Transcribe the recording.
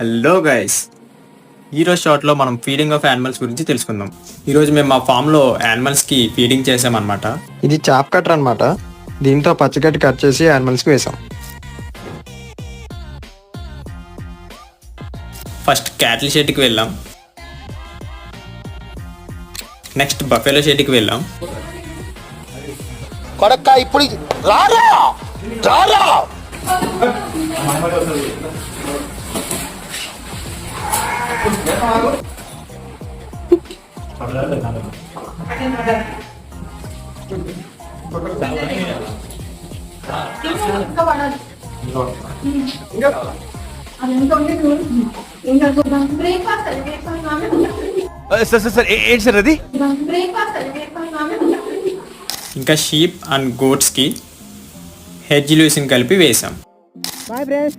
Hello guys, ఈరోజు షార్ట్లో మనం ఫీడింగ్ ఆఫ్ యానిమల్స్ గురించి తెలుసుకుందాం. ఈరోజు మేము మా ఫామ్లో యానిమల్స్కి ఫీడింగ్ చేసామన్నమాట. ఇది చాప్ కట్టర్ అనమాట. దీంతో పచ్చిగడ్డి కట్ చేసి యానిమల్స్కి వేసాం. ఫస్ట్ క్యాటిల్ షెడ్కి వెళ్ళాం, నెక్స్ట్ బఫెలో షెడ్కి వెళ్ళాం, కొడక్క ఇప్పుడు రారా రారా సార్ ఏంటి సార్ అది? ఇంకా షీప్ అండ్ గోట్స్కి హెడ్జ్ లూసిన్ కలిపి వేసాం. Bye friends.